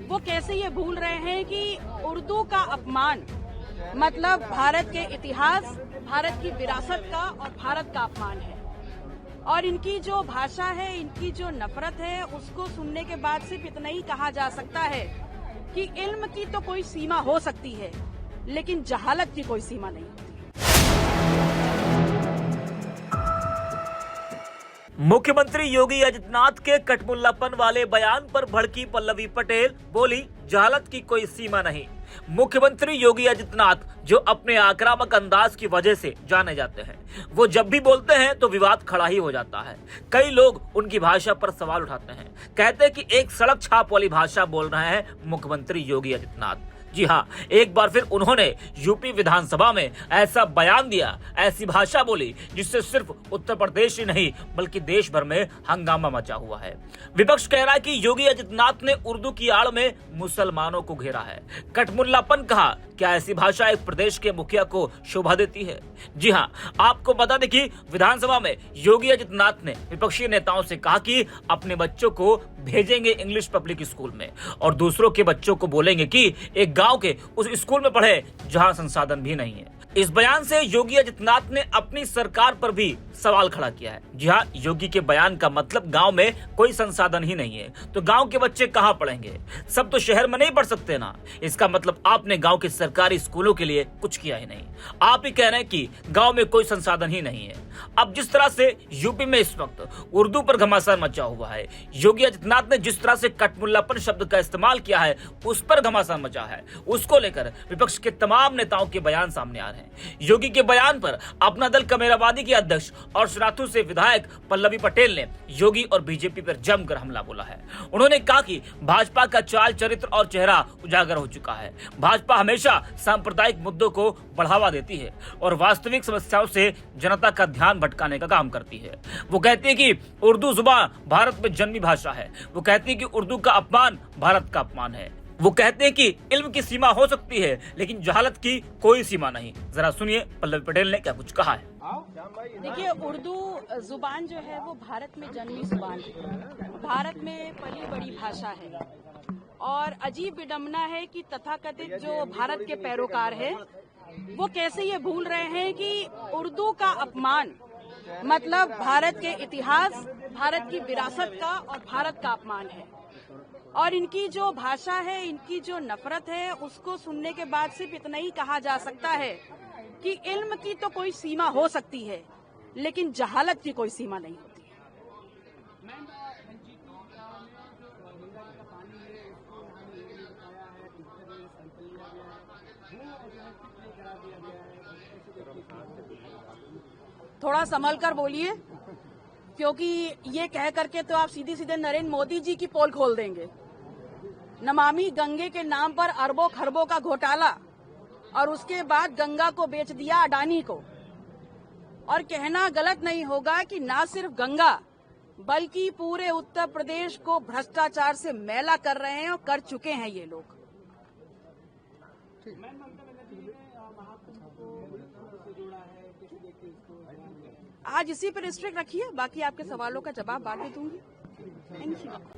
वो कैसे ये भूल रहे हैं कि उर्दू का अपमान मतलब भारत के इतिहास, भारत की विरासत का और भारत का अपमान है। और इनकी जो भाषा है, इनकी जो नफरत है, उसको सुनने के बाद सिर्फ इतना ही कहा जा सकता है कि इल्म की तो कोई सीमा हो सकती है, लेकिन जहालत की कोई सीमा नहीं होती। मुख्यमंत्री योगी आदित्यनाथ के कटमुल्लापन वाले बयान पर भड़की पल्लवी पटेल, बोली जहालत की कोई सीमा नहीं। मुख्यमंत्री योगी आदित्यनाथ जो अपने आक्रामक अंदाज की वजह से जाने जाते हैं, वो जब भी बोलते हैं तो विवाद खड़ा ही हो जाता है। कई लोग उनकी भाषा पर सवाल उठाते हैं, कहते हैं कि एक सड़क छाप वाली भाषा बोल रहे हैं मुख्यमंत्री योगी आदित्यनाथ। जी हाँ, एक बार फिर उन्होंने यूपी विधानसभा में ऐसा बयान दिया, ऐसी भाषा बोली जिससे सिर्फ उत्तर प्रदेश ही नहीं बल्कि देश भर में हंगामा मचा हुआ है। विपक्ष कह रहा है कि योगी आदित्यनाथ ने उर्दू की आड़ में मुसलमानों को घेरा है। कटमुल्लापन कहा, क्या ऐसी भाषा एक प्रदेश के मुखिया को शोभा देती है? जी हाँ, आपको बता दें कि विधानसभा में योगी आदित्यनाथ ने विपक्षी नेताओं से कहा कि अपने बच्चों को भेजेंगे इंग्लिश पब्लिक स्कूल में और दूसरों के बच्चों को बोलेंगे कि एक गांव के उस स्कूल में पढ़े जहां संसाधन भी नहीं है। इस बयान से योगी आदित्यनाथ ने अपनी सरकार पर भी सवाल खड़ा किया है। जी हाँ, योगी के बयान का मतलब गांव में कोई संसाधन ही नहीं है तो गांव के बच्चे कहां पढ़ेंगे? सब तो शहर में नहीं पढ़ सकते ना। इसका मतलब आपने गांव के सरकारी स्कूलों के लिए कुछ किया ही नहीं। आप ही कह रहे हैं कि गांव में कोई संसाधन ही नहीं है। अब जिस तरह से यूपी में इस वक्त उर्दू पर घमासान मचा हुआ है, योगी आदित्यनाथ ने जिस तरह से कटमुल्लापन शब्द का इस्तेमाल किया है उस पर घमासान मचा है, उसको लेकर विपक्ष के तमाम नेताओं के बयान सामने आ रहे हैं। योगी के बयान पर अपना दल कमेराबादी के अध्यक्ष और शराथू से विधायक पल्लवी पटेल ने योगी और बीजेपी पर जमकर हमला बोला है। उन्होंने कहा कि भाजपा का चाल चरित्र और चेहरा उजागर हो चुका है। भाजपा हमेशा सांप्रदायिक मुद्दों को बढ़ावा देती है और वास्तविक समस्याओं से जनता का ध्यान भटकाने का काम करती है। वो कहती है कि उर्दू जुबान भारत में जन्मी भाषा है। वो कहती है कि उर्दू का अपमान भारत का अपमान है। वो कहते हैं कि इल्म की सीमा हो सकती है लेकिन जहालत की कोई सीमा नहीं। जरा सुनिए पल्लवी पटेल ने क्या कुछ कहा है। देखिए, उर्दू जुबान जो है वो भारत में जन्मी जुबान है, भारत में पली बड़ी भाषा है। और अजीब विडंबना है कि तथाकथित जो भारत के पैरोकार है वो कैसे ये भूल रहे हैं कि उर्दू का अपमान मतलब भारत के इतिहास, भारत की विरासत का और भारत का अपमान है। और इनकी जो भाषा है, इनकी जो नफरत है, उसको सुनने के बाद सिर्फ इतना ही कहा जा सकता है कि इल्म की तो कोई सीमा हो सकती है, लेकिन जहालत की कोई सीमा नहीं होती। थोड़ा संभल कर बोलिए, क्योंकि ये कह करके तो आप सीधे सीधे नरेंद्र मोदी जी की पोल खोल देंगे। नमामि गंगे के नाम पर अरबों खरबों का घोटाला और उसके बाद गंगा को बेच दिया अडानी को। और कहना गलत नहीं होगा कि ना सिर्फ गंगा बल्कि पूरे उत्तर प्रदेश को भ्रष्टाचार से मैला कर रहे हैं और कर चुके हैं ये लोग। आज इसी पर रिस्ट्रिक्ट रखिए, बाकी आपके सवालों का जवाब बाद में दूंगी।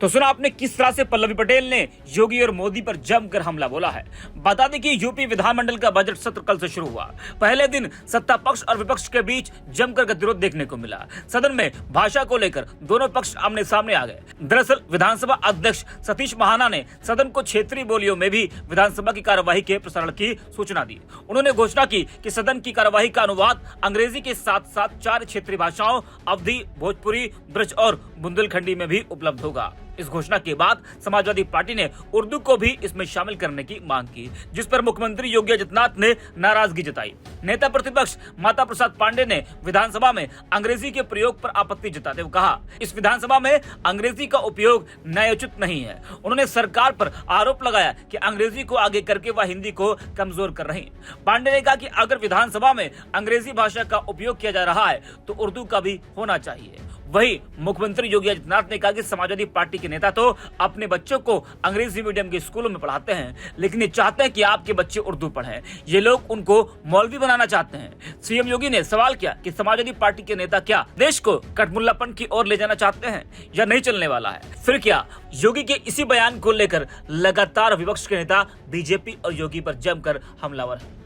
तो सुना आपने किस तरह से पल्लवी पटेल ने योगी और मोदी पर जमकर हमला बोला है। बता दें कि यूपी विधानमंडल का बजट सत्र कल से शुरू हुआ। पहले दिन सत्ता पक्ष और विपक्ष के बीच जमकर गतिरोध देखने को मिला। सदन में भाषा को लेकर दोनों पक्ष आमने सामने आ गए। दरअसल विधानसभा अध्यक्ष सतीश महाना ने सदन को क्षेत्रीय बोलियों में भी विधानसभा की कार्यवाही के प्रसारण की सूचना दी। उन्होंने घोषणा की कि सदन की कार्यवाही का अनुवाद अंग्रेजी के साथ साथ 4 क्षेत्रीय भाषाओं अवधी, भोजपुरी, ब्रज और बुंदेलखंडी में भी उपलब्ध होगा। इस घोषणा के बाद समाजवादी पार्टी ने उर्दू को भी इसमें शामिल करने की मांग की, जिस पर मुख्यमंत्री योगी आदित्यनाथ ने नाराजगी जताई। नेता प्रतिपक्ष माता प्रसाद पांडे ने विधानसभा में अंग्रेजी के प्रयोग पर आपत्ति जताते हुए कहा, इस विधानसभा में अंग्रेजी का उपयोग न्यायोचित नहीं है। उन्होंने सरकार पर आरोप लगाया कि अंग्रेजी को आगे करके वह हिंदी को कमजोर कर रही। पांडे ने कहा कि अगर विधानसभा में अंग्रेजी भाषा का उपयोग किया जा रहा है तो उर्दू का भी होना चाहिए। वहीं मुख्यमंत्री योगी आदित्यनाथ ने कहा कि समाजवादी पार्टी के नेता तो अपने बच्चों को अंग्रेजी मीडियम के स्कूलों में पढ़ाते हैं, लेकिन ये चाहते हैं कि आपके बच्चे उर्दू पढ़ें। ये लोग उनको मौलवी बनाना चाहते हैं। सीएम योगी ने सवाल किया कि समाजवादी पार्टी के नेता क्या देश को कठमुल्लापन की ओर ले जाना चाहते हैं या नहीं चलने वाला है। फिर क्या योगी के इसी बयान को लेकर लगातार विपक्ष के नेता बीजेपी और योगी पर जमकर हमलावर है।